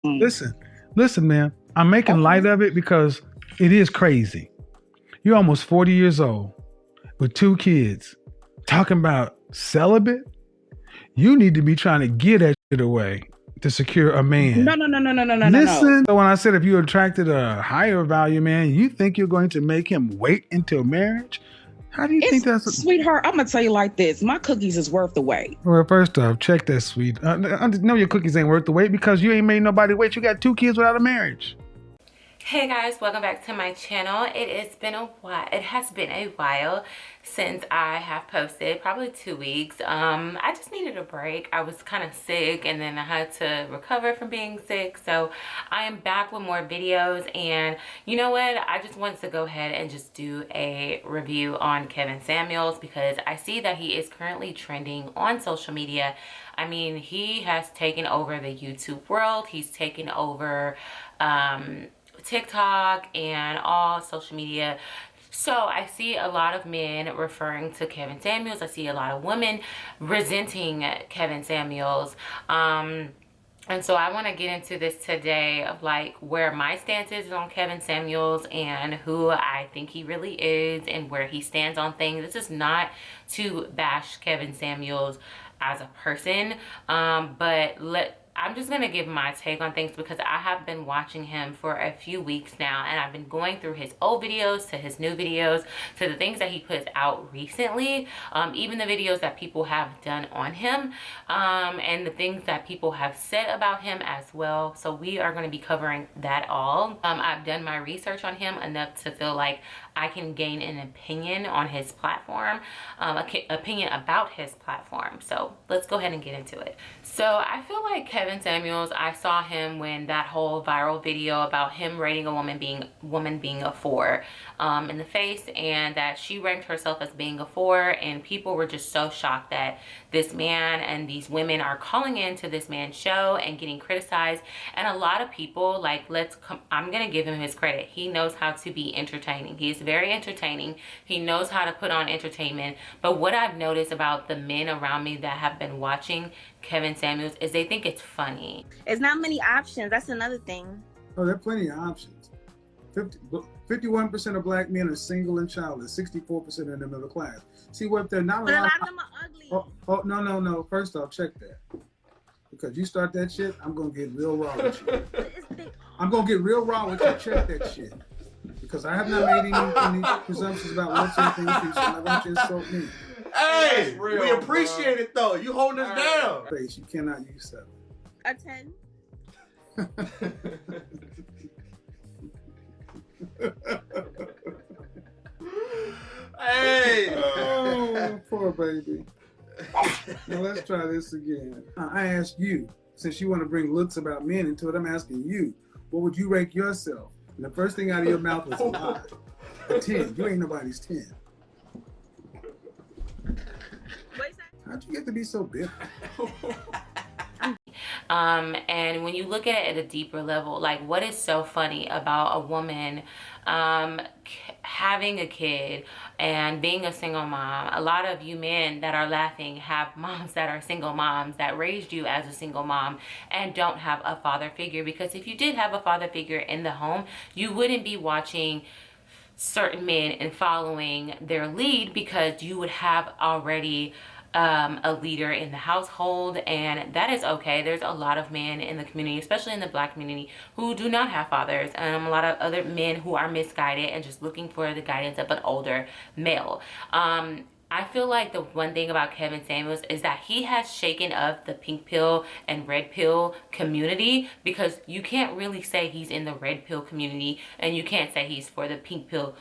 Listen, listen, man. I'm making light of it because it is crazy. You're almost 40 years old with 2 kids talking about celibate. You need to be trying to give that shit away to secure a man. No. Listen, so when I said if you attracted a higher value man, you think you're going to make him wait until marriage? How do you think that's sweetheart? I'm gonna tell you like this: my cookies is worth the wait. Well, first off, check that, sweet. No, your cookies ain't worth the wait because you ain't made nobody wait. You got 2 kids without a marriage. Hey guys, welcome back to my channel. It has been a while since I have posted, probably 2 weeks. I just needed a break. I was kind of sick and then I had to recover from being sick. So I am back with more videos, and you know what? I just wanted to go ahead and just do a review on Kevin Samuels because I see that he is currently trending on social media. I mean, he has taken over the YouTube world. He's taken over TikTok and all social media. So I see a lot of men referring to Kevin Samuels. I see a lot of women resenting Kevin Samuels. And so I want to get into this today of like where my stance is on Kevin Samuels and who I think he really is and where he stands on things. This is not to bash Kevin Samuels as a person, but I'm just going to give my take on things because I have been watching him for a few weeks now, and I've been going through his old videos to his new videos to the things that he puts out recently, even the videos that people have done on him, and the things that people have said about him as well. So we are going to be covering that all. I've done my research on him enough to feel like I can gain an opinion on his platform, opinion about his platform. So let's go ahead and get into it. So I feel like Kevin Samuels, I saw him when that whole viral video about him rating a woman being a 4 in the face, and that she ranked herself as being a 4, and people were just so shocked that this man and these women are calling into this man's show and getting criticized. And a lot of people, like, I'm gonna give him his credit. He knows how to be entertaining. He is very entertaining. He knows how to put on entertainment. But what I've noticed about the men around me that have been watching Kevin Samuels is they think it's funny. It's not many options. That's another thing. Oh, there are plenty of options. 51% of black men are single and childless. 64% are in the middle class. See what they're not. But a lot of them are ugly. No. First off, check that. Because you start that shit, I'm gonna get real raw with you. I'm gonna get real raw with you. Check that shit. Because I have not made any presumptions about what some things you should not want you to insult me. Hey, real, we appreciate it though. You holding us down. Face, you cannot use 7. A 10. Hey. Oh, poor baby. Now let's try this again. I asked you, since you want to bring looks about men into it, I'm asking you, what would you rank yourself? And the first thing out of your mouth was a lie. A 10. You ain't nobody's 10. How'd you get to be so bitter? And when you look at it at a deeper level, like, what is so funny about a woman having a kid and being a single mom? A lot of you men that are laughing have moms that are single moms that raised you as a single mom and don't have a father figure, because if you did have a father figure in the home, you wouldn't be watching certain men and following their lead, because you would have already a leader in the household. And that is okay. There's a lot of men in the community, especially in the black community, who do not have fathers, and a lot of other men who are misguided and just looking for the guidance of an older male. I feel like the one thing about Kevin Samuels is that he has shaken up the pink pill and red pill community, because you can't really say he's in the red pill community and you can't say he's for the pink pill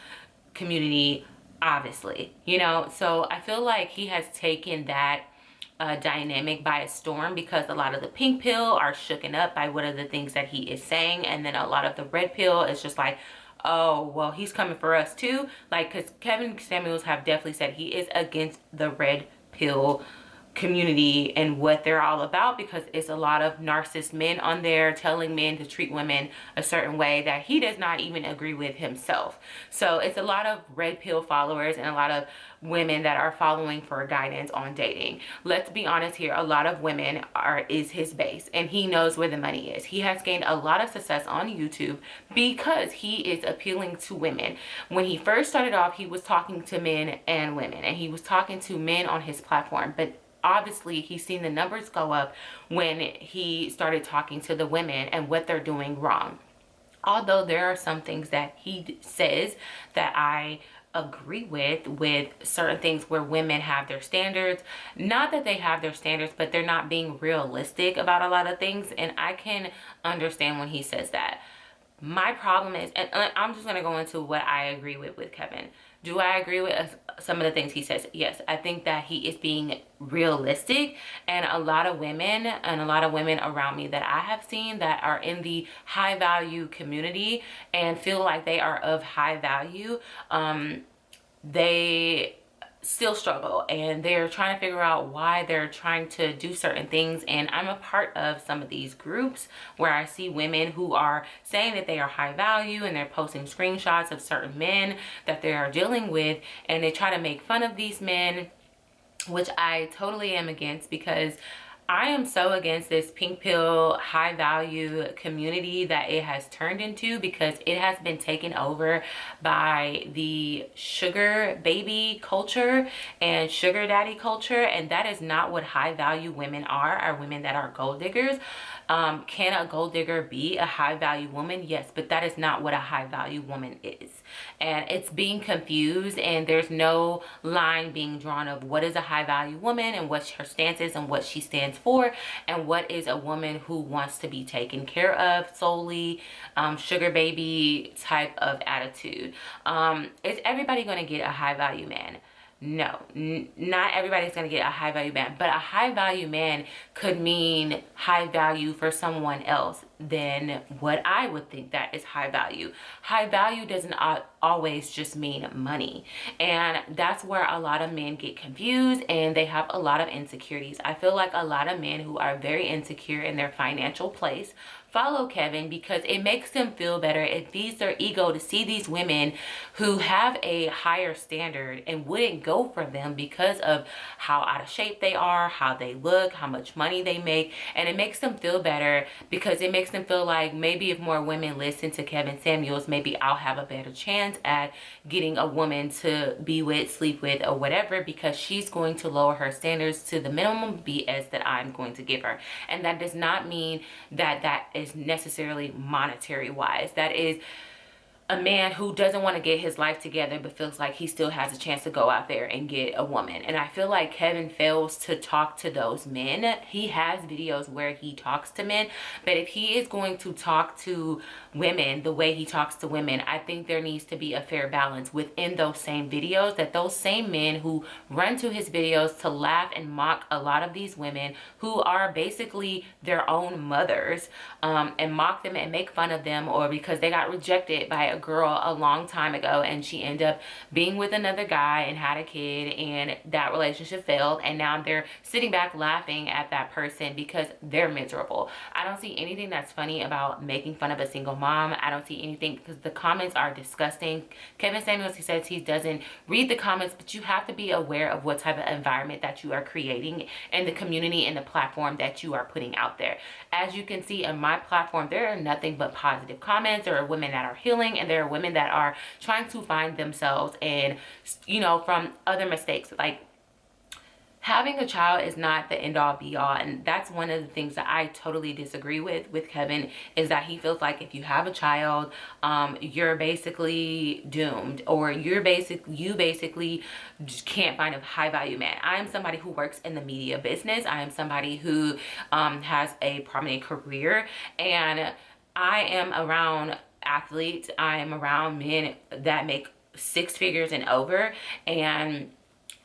community, obviously, you know. So I feel like he has taken that dynamic by a storm, because a lot of the pink pill are shooken up by what are the things that he is saying, and then a lot of the red pill is just like, oh, well, he's coming for us too. Like, because Kevin Samuels have definitely said he is against the red pill community and what they're all about, because it's a lot of narcissist men on there telling men to treat women a certain way that he does not even agree with himself. So it's a lot of red pill followers and a lot of women that are following for guidance on dating. Let's be honest here, a lot of women is his base, and he knows where the money is. He has gained a lot of success on YouTube because he is appealing to women. When he first started off, he was talking to men and women, and he was talking to men on his platform, but obviously he's seen the numbers go up when he started talking to the women and what they're doing wrong. Although there are some things that he says that I agree with certain things where women have their standards. Not that they have their standards, but they're not being realistic about a lot of things, and I can understand when he says that. My problem is, and I'm just going to go into what I agree with Kevin. Do I agree with some of the things he says? Yes, I think that he is being realistic, and a lot of women around me that I have seen that are in the high value community and feel like they are of high value, they still struggle, and they're trying to figure out why they're trying to do certain things. And I'm a part of some of these groups where I see women who are saying that they are high value, and they're posting screenshots of certain men that they are dealing with, and they try to make fun of these men, which I totally am against, because I am so against this pink pill high value community that it has turned into, because it has been taken over by the sugar baby culture and sugar daddy culture, and that is not what high value women are women that are gold diggers. Can a gold digger be a high value woman? Yes, but that is not what a high value woman is. And it's being confused, and there's no line being drawn of what is a high value woman and what her stance is and what she stands for, and what is a woman who wants to be taken care of solely, sugar baby type of attitude. Is everybody going to get a high value man? No, not everybody's going to get a high value man, but a high value man could mean high value for someone else than what I would think that is high value. High value doesn't always just mean money. And that's where a lot of men get confused, and they have a lot of insecurities. I feel like a lot of men who are very insecure in their financial place follow Kevin because it makes them feel better. It feeds their ego to see these women who have a higher standard and wouldn't go for them because of how out of shape they are, how they look, how much money they make. And it makes them feel better because it makes them feel like maybe if more women listen to Kevin Samuels, maybe I'll have a better chance at getting a woman to be with, sleep with, or whatever, because she's going to lower her standards to the minimum BS that I'm going to give her. And that does not mean that that is necessarily monetary wise. That is a man who doesn't want to get his life together but feels like he still has a chance to go out there and get a woman. And I feel like Kevin fails to talk to those men. He has videos where he talks to men, but if he is going to talk to women the way he talks to women, I think there needs to be a fair balance within those same videos, that those same men who run to his videos to laugh and mock a lot of these women who are basically their own mothers, and mock them and make fun of them, or because they got rejected by a girl a long time ago and she ended up being with another guy and had a kid, and that relationship failed, and now they're sitting back laughing at that person because they're miserable. I don't see anything that's funny about making fun of a single mom. I don't see anything, because the comments are disgusting. Kevin Samuels, he says he doesn't read the comments, but you have to be aware of what type of environment that you are creating in the community and the platform that you are putting out there. As you can see in my platform, there are nothing but positive comments. There are women that are healing, and there are women that are trying to find themselves and, you know, from other mistakes. Like, having a child is not the end all be all, and that's one of the things that I totally disagree with Kevin, is that he feels like if you have a child, you're basically doomed, or you basically can't find a high value man. I am somebody who works in the media business. I am somebody who has a prominent career, and I am around athletes. I am around men that make six figures and over, and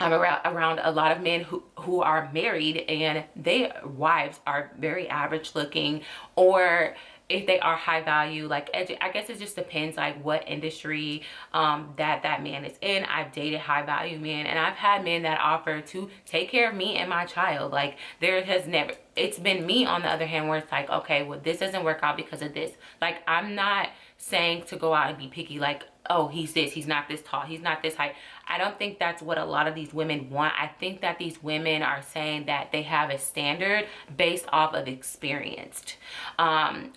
I'm around a lot of men who are married and their wives are very average looking, or if they are high value, like I guess it just depends like what industry that man is in. I've dated high value men, and I've had men that offer to take care of me and my child. Like there has never, it's been me on the other hand where it's like, okay, well this doesn't work out because of this. Like I'm not saying to go out and be picky, like, oh, he's this, he's not this tall, he's not this height. I don't think that's what a lot of these women want. I think that these women are saying that they have a standard based off of experienced.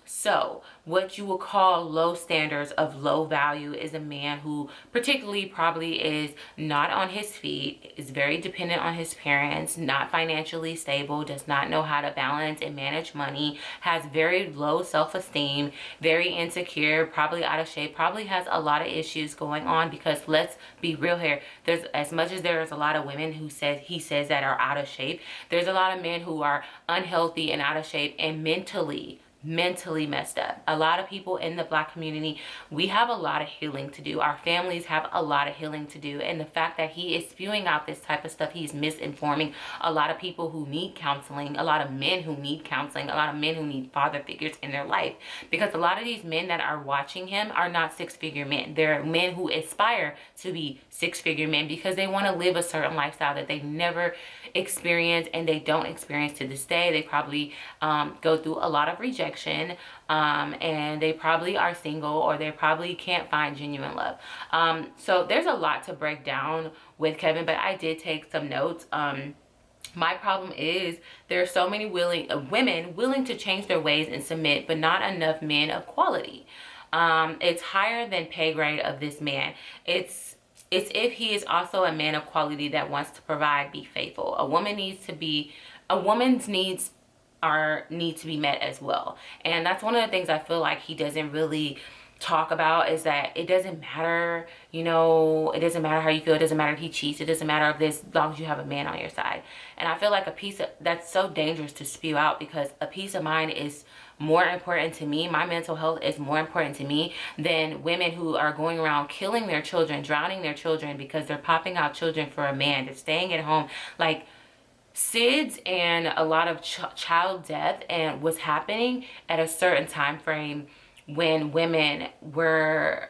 So what you would call low standards of low value is a man who particularly probably is not on his feet, is very dependent on his parents, not financially stable, does not know how to balance and manage money, has very low self-esteem, very insecure, probably out of shape, probably has a lot of issues going on, because let's be real here. There's, as much as there's a lot of women who he says that are out of shape, there's a lot of men who are unhealthy and out of shape and mentally messed up. A lot of people in the Black community, we have a lot of healing to do. Our families have a lot of healing to do. And the fact that he is spewing out this type of stuff, he's misinforming a lot of people who need counseling, a lot of men who need counseling, a lot of men who need father figures in their life. Because a lot of these men that are watching him are not six-figure men. They're men who aspire to be six-figure men because they want to live a certain lifestyle that they never experience and they don't experience to this day. They probably go through a lot of rejection, and they probably are single, or they probably can't find genuine love. So there's a lot to break down with Kevin, but I did take some notes. My problem is there are so many women willing to change their ways and submit, but not enough men of quality. It's higher than pay grade of this man. It's if he is also a man of quality that wants to provide, be faithful. A woman's needs need to be met as well. And that's one of the things I feel like he doesn't really talk about, is that it doesn't matter, you know, it doesn't matter how you feel, it doesn't matter if he cheats, it doesn't matter if this, as long as you have a man on your side. And I feel like that's so dangerous to spew out, because a peace of mind is more important to me. My mental health is more important to me than women who are going around killing their children, drowning their children because they're popping out children for a man. They're staying at home. Like SIDS and a lot of child death and was happening at a certain time frame when women were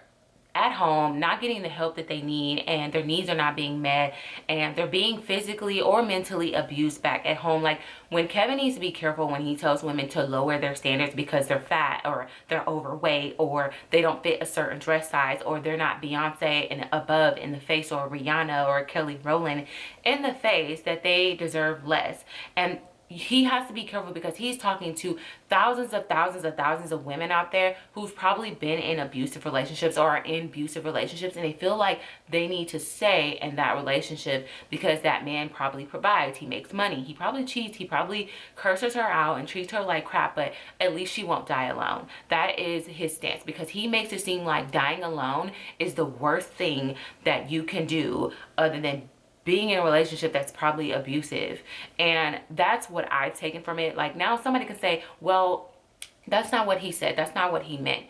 at home, not getting the help that they need, and their needs are not being met, and they're being physically or mentally abused back at home. Like when Kevin needs to be careful when he tells women to lower their standards because they're fat or they're overweight or they don't fit a certain dress size or they're not Beyonce and above in the face, or Rihanna or Kelly Rowland in the face, that they deserve less. And he has to be careful because he's talking to thousands of women out there who've probably been in abusive relationships or are in abusive relationships, and they feel like they need to stay in that relationship because that man probably provides, he makes money, he probably cheats, he probably curses her out and treats her like crap, but at least she won't die alone. That is his stance, because he makes it seem like dying alone is the worst thing that you can do other than being in a relationship that's probably abusive. And that's what I've taken from it. Like now somebody can say, well, that's not what he said, that's not what he meant.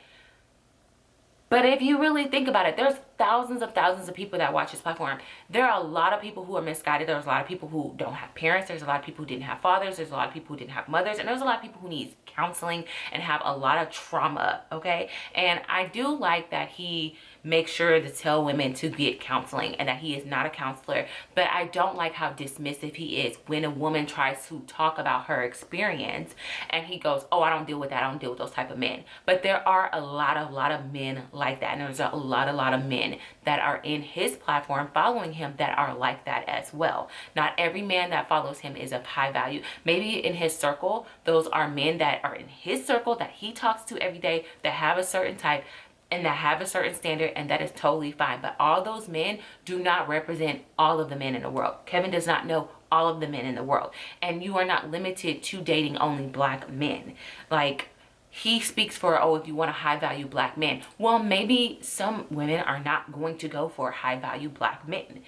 But if you really think about it, there's thousands of people that watch this platform. There are a lot of people who are misguided. There's a lot of people who don't have parents. There's a lot of people who didn't have fathers. There's a lot of people who didn't have mothers. And there's a lot of people who need counseling and have a lot of trauma, okay? And I do like that he makes sure to tell women to get counseling and that he is not a counselor. But I don't like how dismissive he is when a woman tries to talk about her experience and he goes, oh, I don't deal with that. I don't deal with those type of men. But there are a lot of men like that. And there's a lot of men that are in his platform following him that are like that as well. Not every man that follows him is of high value. Maybe in his circle, those are men that are in his circle that he talks to every day, that have a certain type and that have a certain standard, and that is totally fine. But all those men do not represent all of the men in the world. Kevin does not know all of the men in the world. And you are not limited to dating only black men. Like, he speaks for, oh, if you want a high value black man. Well, maybe some women are not going to go for high value black men.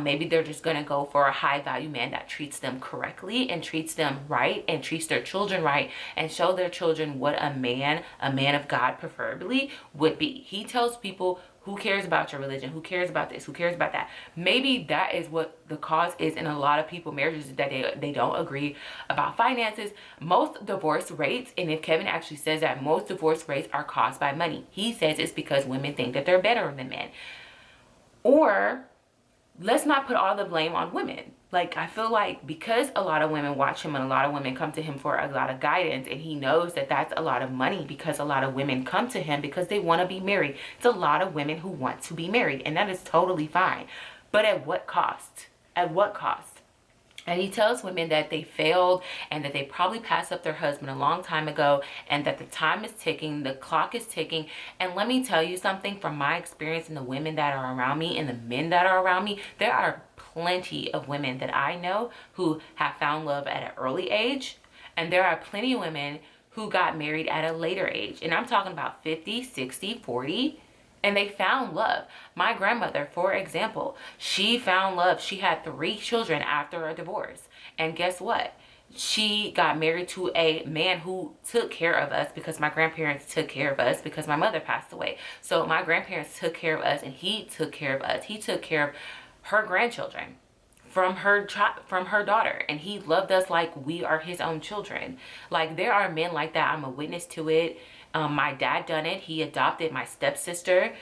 Maybe they're just going to go for a high value man that treats them correctly and treats them right and treats their children right and show their children what a man of God preferably would be. He tells people Who cares about your religion? Who cares about this? Who cares about that? Maybe that is what the cause is in a lot of people marriages, that they don't agree about finances. Most divorce rates, and if Kevin actually says that most divorce rates are caused by money, he says it's because women think that they're better than men. Or let's not put all the blame on women. Like, I feel like because a lot of women watch him and a lot of women come to him for a lot of guidance, and he knows that that's a lot of money because a lot of women come to him because they want to be married. It's a lot of women who want to be married, and that is totally fine. But at what cost? At what cost? And he tells women that they failed and that they probably passed up their husband a long time ago, and that the time is ticking, the clock is ticking. And let me tell you something from my experience and the women that are around me and the men that are around me, there are plenty of women that I know who have found love at an early age. And there are plenty of women who got married at a later age. And I'm talking about 50, 60, 40. And they found love. My grandmother, for example, she found love. She had 3 children after a divorce. And guess what? She got married to a man who took care of us, because my grandparents took care of us because my mother passed away. So my grandparents took care of us, and he took care of us. He took care of her grandchildren from her daughter, and he loved us like we are his own children. Like, there are men like that. I'm a witness to it. My dad done it. He adopted my stepsister.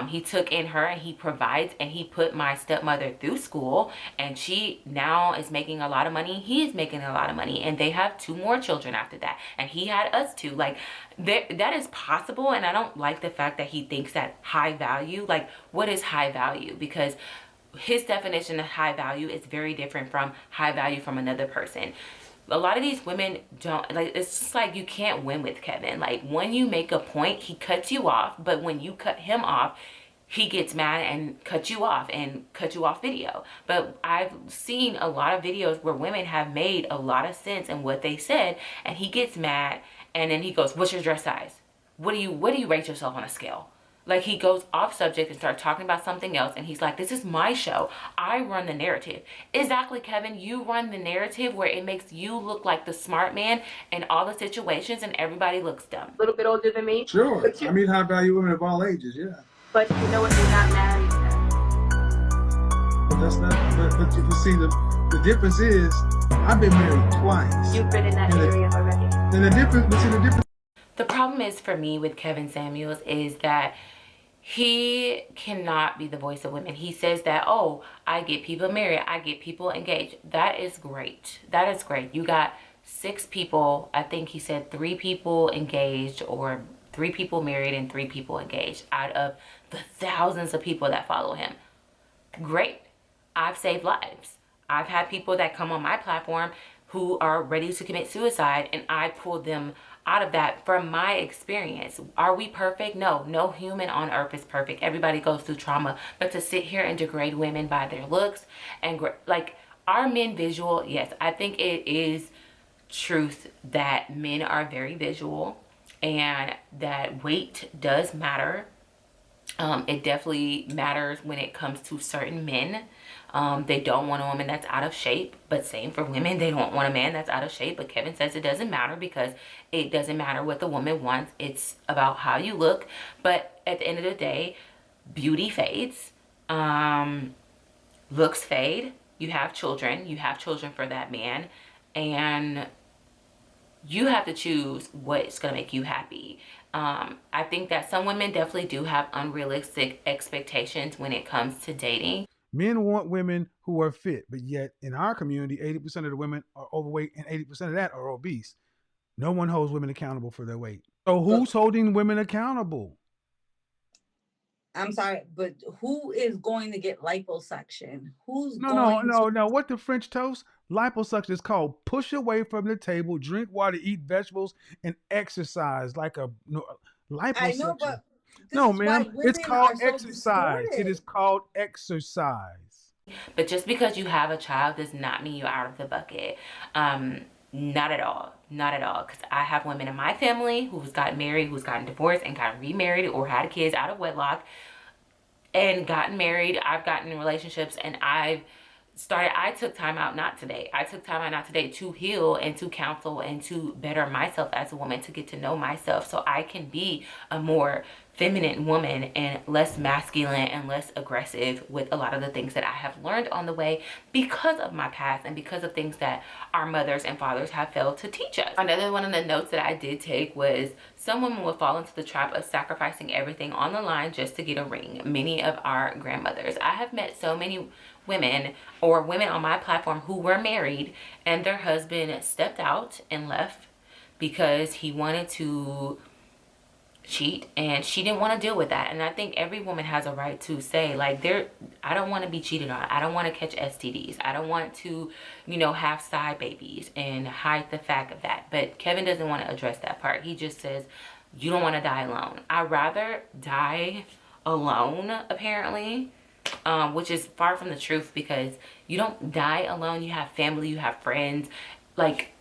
He took in her, and he provides, and he put my stepmother through school, and she now is making a lot of money. He's making a lot of money, and they have 2 more children after that, and he had us too. Like, that is possible. And I don't like the fact that he thinks that high value, like, what is high value? Because his definition of high value is very different from high value from another person. A lot of these women don't, like, it's just like you can't win with Kevin. Like, when you make a point, he cuts you off, but when you cut him off, he gets mad and cuts you off video. But I've seen a lot of videos where women have made a lot of sense in what they said, and he gets mad, and then he goes, "What's your dress size? What do you rate yourself on a scale?" Like, he goes off subject and starts talking about something else, and he's like, "This is my show. I run the narrative." Exactly, Kevin. You run the narrative where it makes you look like the smart man in all the situations, and everybody looks dumb. A little bit older than me. Sure. I meet high value women of all ages, yeah. But you know what? They're not married. But that's not, but you see, the difference is, I've been married twice. You've been in that area already. And the difference. The problem is, for me, with Kevin Samuels, is that he cannot be the voice of women. He says that, "Oh, I get people married, I get people engaged." That is great. That is great. You got 6 people, I think he said 3 people engaged, or 3 people married and 3 people engaged out of the thousands of people that follow him. Great. I've saved lives. I've had people that come on my platform who are ready to commit suicide, and I pull them out of that from my experience. Are we perfect? No. No human on earth is perfect. Everybody goes through trauma. But to sit here and degrade women by their looks, and like, are men visual? Yes, I think it is truth that men are very visual, and that weight does matter. It definitely matters when it comes to certain men. They don't want a woman that's out of shape, but same for women. They don't want a man that's out of shape. But Kevin says it doesn't matter, because it doesn't matter what the woman wants. It's about how you look. But at the end of the day, beauty fades. Looks fade. You have children. You have children for that man. And you have to choose what's going to make you happy. I think that some women definitely do have unrealistic expectations when it comes to dating. Men want women who are fit, but yet in our community, 80% of the women are overweight and 80% of that are obese. No one holds women accountable for their weight. So who's holding women accountable? I'm sorry, but who is going to get liposuction? No. What the French toast? Liposuction is called push away from the table, drink water, eat vegetables, and exercise like a liposuction. I know, but no, ma'am, it's called exercise. It is called exercise. But just because you have a child does not mean you're out of the bucket. Not at all. Not at all. Because I have women in my family who's gotten married, who's gotten divorced, and got remarried, or had kids out of wedlock and gotten married. I've gotten in relationships, and I've I took time out, not today. I took time out not today to heal and to counsel and to better myself as a woman, to get to know myself so I can be a more feminine woman and less masculine and less aggressive with a lot of the things that I have learned on the way because of my past and because of things that our mothers and fathers have failed to teach us. Another one of the notes that I did take was some women will fall into the trap of sacrificing everything on the line just to get a ring. Many of our grandmothers. I have met so many women or women on my platform who were married and their husband stepped out and left because he wanted to cheat and she didn't want to deal with that. And I think every woman has a right to say, like, I don't want to be cheated on. I don't want to catch STDs. I don't want to, you know, have side babies and hide the fact of that. But Kevin doesn't want to address that part. He just says, you don't want to die alone. I'd rather die alone, apparently, which is far from the truth, because you don't die alone. You have family, you have friends. Like,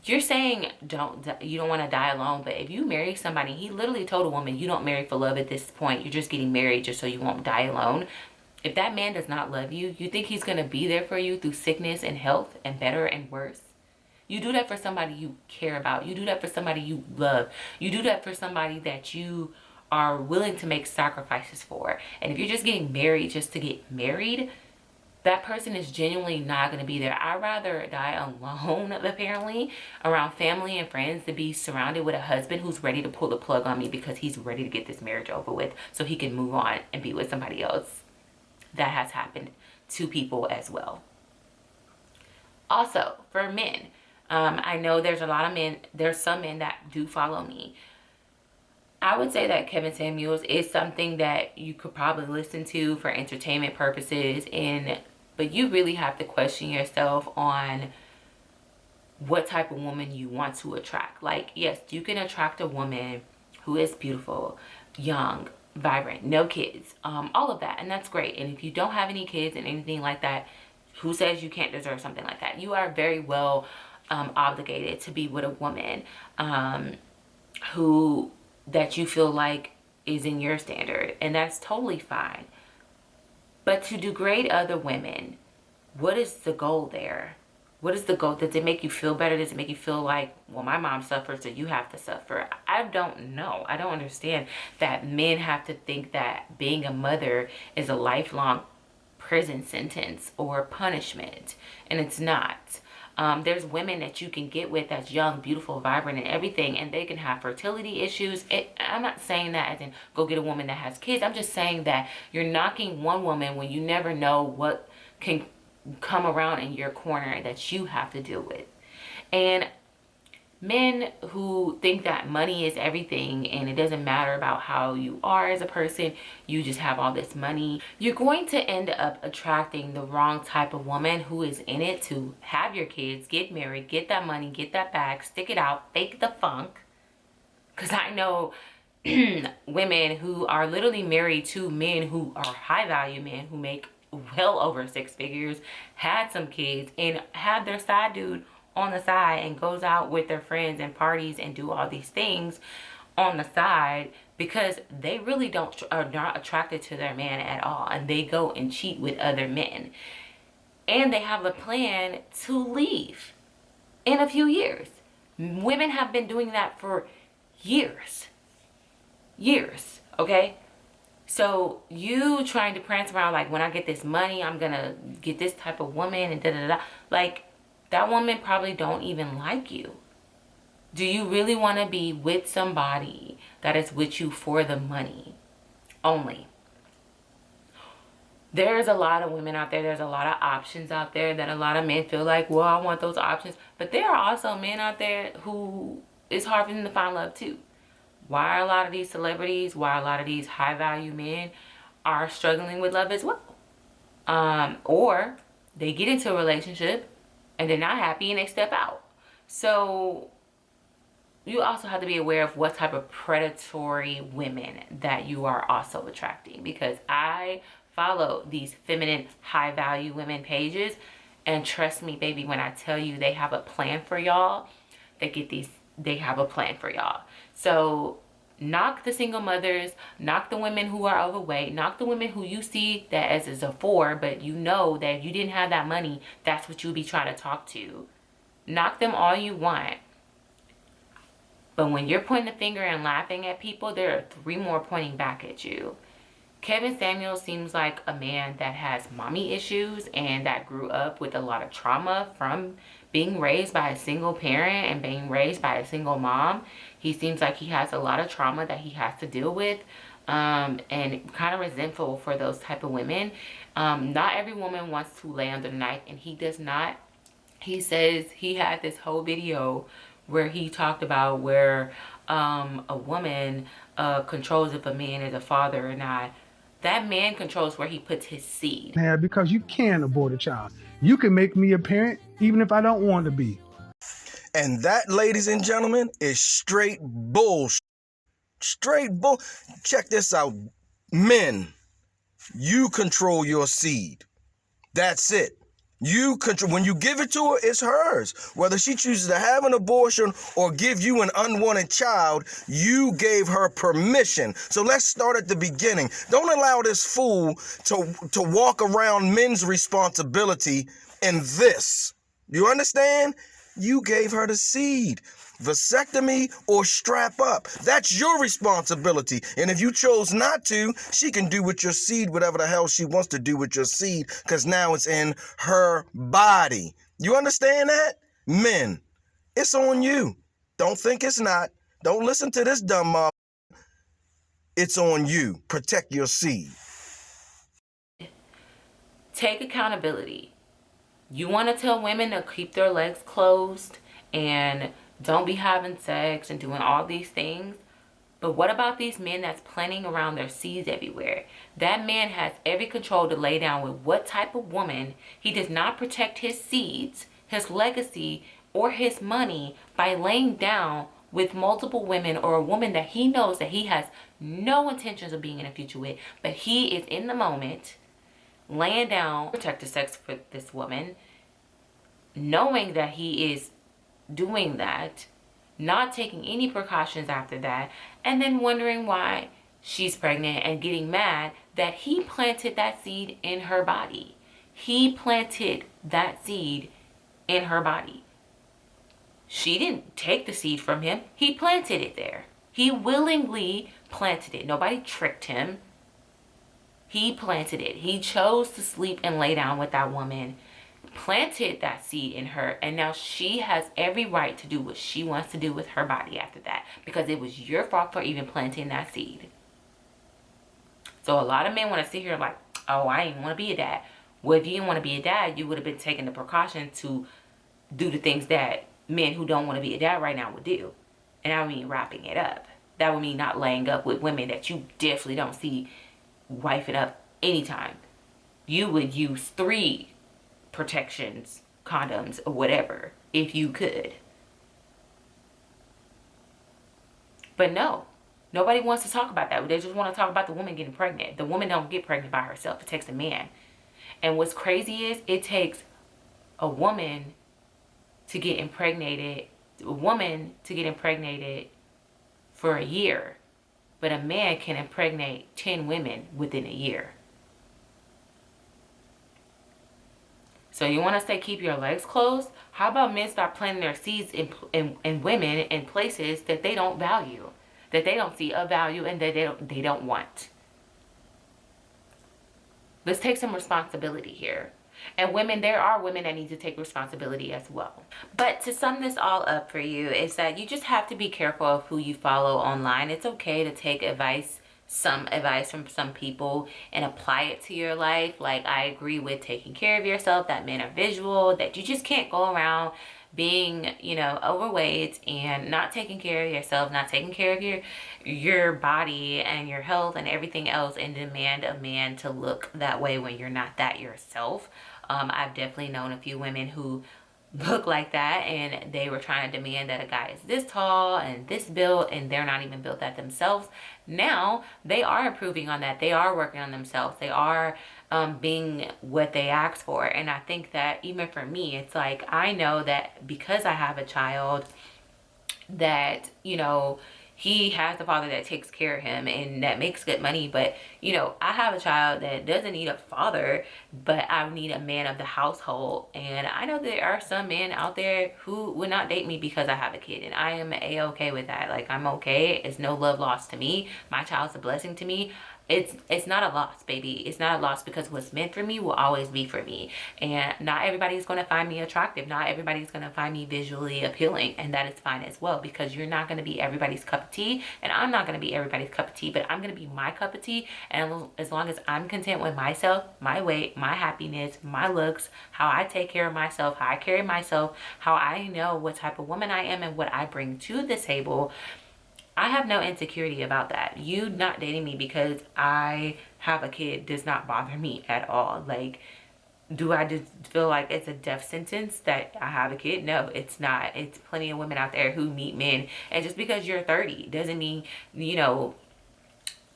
you're saying you don't want to die alone, but if you marry somebody, he literally told a woman, you don't marry for love at this point. You're just getting married just so you won't die alone. If that man does not love you, you think he's going to be there for you through sickness and health and better and worse? You do that for somebody you care about. You do that for somebody you love. You do that for somebody that you are willing to make sacrifices for. And if you're just getting married just to get married, that person is genuinely not going to be there. I'd rather die alone, apparently, around family and friends than be surrounded with a husband who's ready to pull the plug on me because he's ready to get this marriage over with so he can move on and be with somebody else. That has happened to people as well. Also, for men, I know there's a lot of men, there's some men that do follow me. I would say that Kevin Samuels is something that you could probably listen to for entertainment purposes, but you really have to question yourself on what type of woman you want to attract. Like, yes, you can attract a woman who is beautiful, young, vibrant, no kids, all of that, and that's great. And if you don't have any kids and anything like that, who says you can't deserve something like that? You are very well obligated to be with a woman that you feel like is in your standard, and that's totally fine. But to degrade other women, what is the goal there? What is the goal? Does it make you feel better? Does it make you feel like, well, my mom suffers, so you have to suffer? I don't know. I don't understand that men have to think that being a mother is a lifelong prison sentence or punishment, and it's not. There's women that you can get with that's young, beautiful, vibrant, and everything, and they can have fertility issues. I'm not saying that as in go get a woman that has kids. I'm just saying that you're knocking one woman when you never know what can come around in your corner that you have to deal with. And men who think that money is everything and it doesn't matter about how you are as a person, you just have all this money, you're going to end up attracting the wrong type of woman who is in it to have your kids, get married, get that money, get that bag, stick it out, fake the funk. Because I know women who are literally married to men who are high value men who make well over 6 figures, had some kids, and had their side dude on the side and goes out with their friends and parties and do all these things on the side because they really are not attracted to their man at all, and they go and cheat with other men, and they have a plan to leave in a few years. Women have been doing that for years, okay? So you trying to prance around like, when I get this money, I'm gonna get this type of woman and da-da-da. Like, that woman probably don't even like you. Do you really want to be with somebody that is with you for the money only? There's a lot of women out there. There's a lot of options out there that a lot of men feel like, well, I want those options. But there are also men out there who it's hard for them to find love too. Why a lot of these celebrities, why a lot of these high value men are struggling with love as well. Or they get into a relationship and they're not happy and they step out. So you also have to be aware of what type of predatory women that you are also attracting, because I follow these feminine high value women pages, and trust me, baby, when I tell you they have a plan for y'all, they have a plan for y'all. So Knock the single mothers, knock the women who are overweight, knock the women who you see that as a 4, but you know that if you didn't have that money, that's what you'll be trying to talk to. Knock them all you want. But when you're pointing the finger and laughing at people, there are 3 more pointing back at you. Kevin Samuels seems like a man that has mommy issues and that grew up with a lot of trauma from being raised by a single parent and being raised by a single mom. He seems like he has a lot of trauma that he has to deal with, and kind of resentful for those type of women. Not every woman wants to lay under the knife, and he does not. He says he had this whole video where he talked about where a woman controls if a man is a father or not. That man controls where he puts his seed. Yeah, because you can abort a child. You can make me a parent even if I don't want to be. And that, ladies and gentlemen, is straight bullshit. Straight bull. Check this out. Men, you control your seed. That's it. You control. When you give it to her, it's hers. Whether she chooses to have an abortion or give you an unwanted child, you gave her permission. So let's start at the beginning. Don't allow this fool to walk around men's responsibility in this. You understand? You gave her the seed. Vasectomy or strap up. That's your responsibility. And if you chose not to, she can do with your seed whatever the hell she wants to do with your seed, because now it's in her body. You understand that? Men, it's on you. Don't think it's not. Don't listen to this dumb mom. It's on you. Protect your seed. Take accountability. You want to tell women to keep their legs closed and don't be having sex and doing all these things. But what about these men that's planting around their seeds everywhere? That man has every control to lay down with what type of woman. He does not protect his seeds, his legacy, or his money by laying down with multiple women, or a woman that he knows that he has no intentions of being in the future with, but he is in the moment laying down protected sex for this woman, knowing that he is doing that, not taking any precautions after that, and then wondering why she's pregnant and getting mad that he planted that seed in her body. He planted that seed in her body. She didn't take the seed from him. He planted it there. He willingly planted it. Nobody tricked him. He planted it. He chose to sleep and lay down with that woman, planted that seed in her, and now she has every right to do what she wants to do with her body after that, because it was your fault for even planting that seed. So a lot of men want to sit here like, oh, I didn't want to be a dad. Well, if you didn't want to be a dad, you would have been taking the precaution to do the things that men who don't want to be a dad right now would do. And I mean wrapping it up. That would mean not laying up with women that you definitely don't see wifing up anytime. You would use 3 protections, condoms, or whatever, if you could. But no, nobody wants to talk about that. They just want to talk about the woman getting pregnant. The woman don't get pregnant by herself. It takes a man. And what's crazy is it takes a woman to get impregnated, for a year. But a man can impregnate 10 women within a year. So you want to say keep your legs closed? How about men start planting their seeds in women in places that they don't value, that they don't see a value, and that they don't want? Let's take some responsibility here. And women, there are women that need to take responsibility as well. But to sum this all up for you is that you just have to be careful of who you follow online. It's okay to take some advice from some people and apply it to your life. Like, I agree with taking care of yourself, that men are visual, that you just can't go around being, overweight and not taking care of yourself, not taking care of your body and your health and everything else, and demand a man to look that way when you're not that yourself. I've definitely known a few women who look like that, and they were trying to demand that a guy is this tall and this built, and they're not even built that themselves. Now they are improving on that. They are working on themselves. They are being what they asked for. And I think that even for me, it's like, I know that because I have a child that, he has a father that takes care of him and that makes good money. But, you know, I have a child that doesn't need a father, but I need a man of the household. And I know there are some men out there who would not date me because I have a kid. And I am A-okay with that. Like, I'm okay. It's no love lost to me. My child's a blessing to me. It's not a loss, baby. It's not a loss, because what's meant for me will always be for me. And not everybody's going to find me attractive. Not everybody's going to find me visually appealing. And that is fine as well, because you're not going to be everybody's cup of tea. And I'm not going to be everybody's cup of tea, but I'm going to be my cup of tea. And as long as I'm content with myself, my weight, my happiness, my looks, how I take care of myself, how I carry myself, how I know what type of woman I am and what I bring to the table, I have no insecurity about that. You not dating me because I have a kid does not bother me at all. Like, do I just feel like it's a death sentence that I have a kid? No, it's not. It's plenty of women out there who meet men. And just because you're 30 doesn't mean, you know,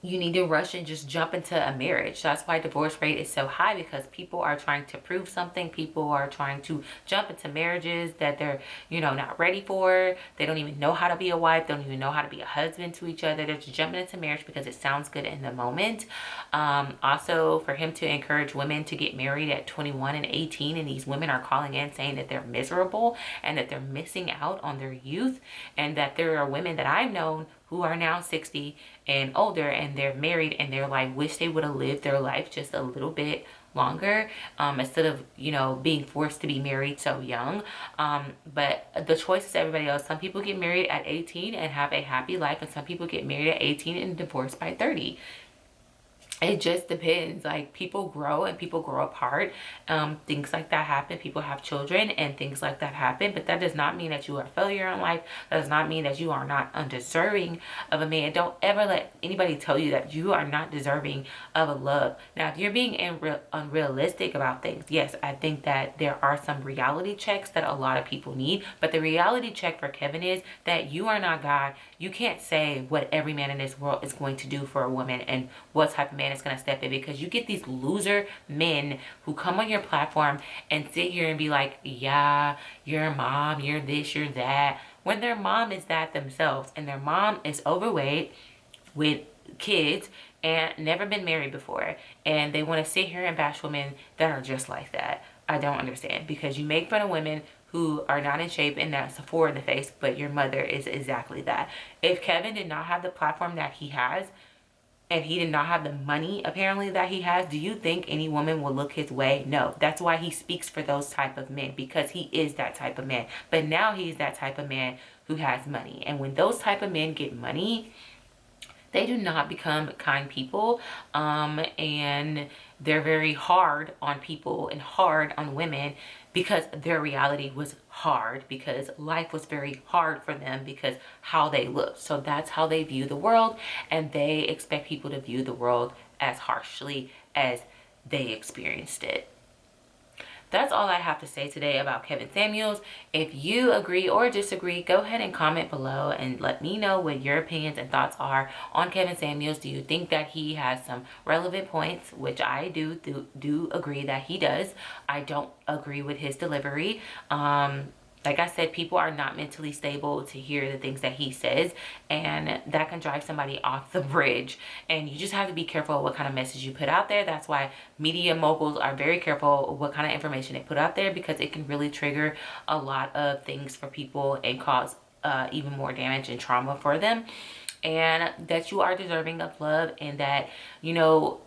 you need to rush and just jump into a marriage. That's why divorce rate is so high, because people are trying to prove something. People are trying to jump into marriages that they're, you know, not ready for. They don't even know how to be a wife. They don't even know how to be a husband to each other. They're just jumping into marriage because it sounds good in the moment. Also, for him to encourage women to get married at 21 and 18, and these women are calling in saying that they're miserable and that they're missing out on their youth, and that there are women that I've known who are now 60 and older, and they're married, and they're like, wish they would have lived their life just a little bit longer, instead of, you know, being forced to be married so young. But the choice is everybody else. Some people get married at 18 and have a happy life, and some people get married at 18 and divorced by 30. It just depends. Like, people grow and people grow apart. Things like that happen. People have children and things like that happen. But that does not mean that you are a failure in life. That does not mean that you are not undeserving of a man. Don't ever let anybody tell you that you are not deserving of a love. Now, if you're being unrealistic about things, yes, I think that there are some reality checks that a lot of people need. But the reality check for Kevin is that you are not God. You can't say what every man in this world is going to do for a woman and what type of man is going to step in, because you get these loser men who come on your platform and sit here and be like, yeah, you're a mom, you're this, you're that, when their mom is that themselves, and their mom is overweight with kids and never been married before, and they want to sit here and bash women that are just like that. I don't understand, because you make fun of women who are not in shape, and that's a four in the face, but your mother is exactly that. If Kevin did not have the platform that he has, and he did not have the money apparently that he has, do you think any woman will look his way? No. That's why he speaks for those type of men, because he is that type of man. But now he's that type of man who has money. And when those type of men get money, they do not become kind people, and they're very hard on people and hard on women, because their reality was hard, because life was very hard for them, because how they look. So that's how they view the world, and they expect people to view the world as harshly as they experienced it. That's all I have to say today about Kevin Samuels. If you agree or disagree, go ahead and comment below and let me know what your opinions and thoughts are on Kevin Samuels. Do you think that he has some relevant points, which I do agree that he does. I don't agree with his delivery. Like I said, people are not mentally stable to hear the things that he says, and that can drive somebody off the bridge. And you just have to be careful what kind of message you put out there. That's why media moguls are very careful what kind of information they put out there, because it can really trigger a lot of things for people and cause even more damage and trauma for them. And that you are deserving of love, and that, you know,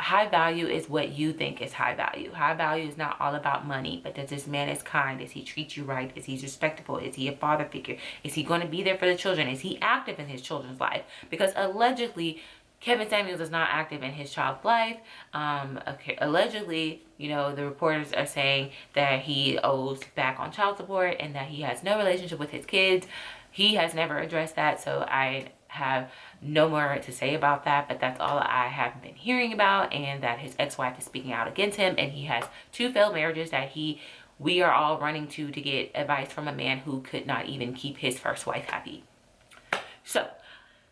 high value is what you think is high value. High value is not all about money, but that this man is kind. Does he treat you right? Is he respectable? Is he a father figure? Is he going to be there for the children? Is he active in his children's life? Because allegedly, Kevin Samuels is not active in his child's life. Okay, allegedly, you know, the reporters are saying that he owes back on child support and that he has no relationship with his kids. He has never addressed that, so I have no more to say about that, but that's all I have been hearing about, and that his ex-wife is speaking out against him, and he has 2 failed marriages that we are all running to get advice from a man who could not even keep his first wife happy. So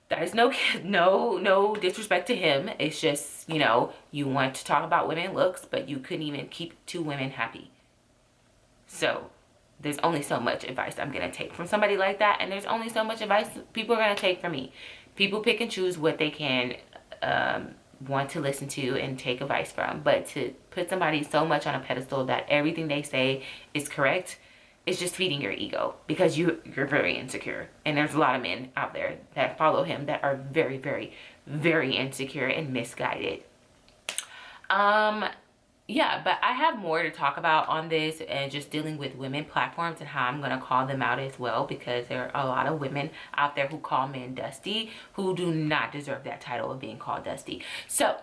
that is no disrespect to him. It's just, you know, you want to talk about women looks, but you couldn't even keep 2 women happy. So there's only so much advice I'm going to take from somebody like that. And there's only so much advice people are going to take from me. People pick and choose what they can want to listen to and take advice from. But to put somebody so much on a pedestal that everything they say is correct, it's just feeding your ego, because you're very insecure. And there's a lot of men out there that follow him that are very, very, very insecure and misguided. Yeah, but I have more to talk about on this, and just dealing with women platforms and how I'm going to call them out as well, because there are a lot of women out there who call men dusty who do not deserve that title of being called dusty. So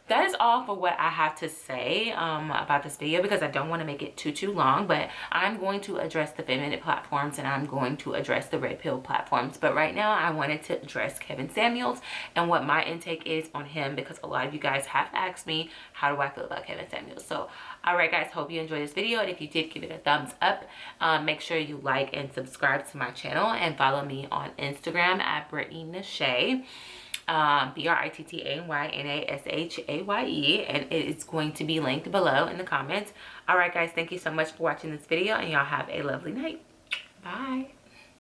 that is all for what I have to say about this video, because I don't want to make it too long. But I'm going to address the feminine platforms, and I'm going to address the red pill platforms. But right now I wanted to address Kevin Samuels and what my intake is on him, because a lot of you guys have asked me, how do I feel about Kevin Samuels? So alright guys, hope you enjoyed this video, and if you did, give it a thumbs up. Make sure you like and subscribe to my channel, and follow me on Instagram at Brittany Nashaye. BrittanyNashaye, and it is going to be linked below in the comments. Alright guys, thank you so much for watching this video, and y'all have a lovely night. Bye.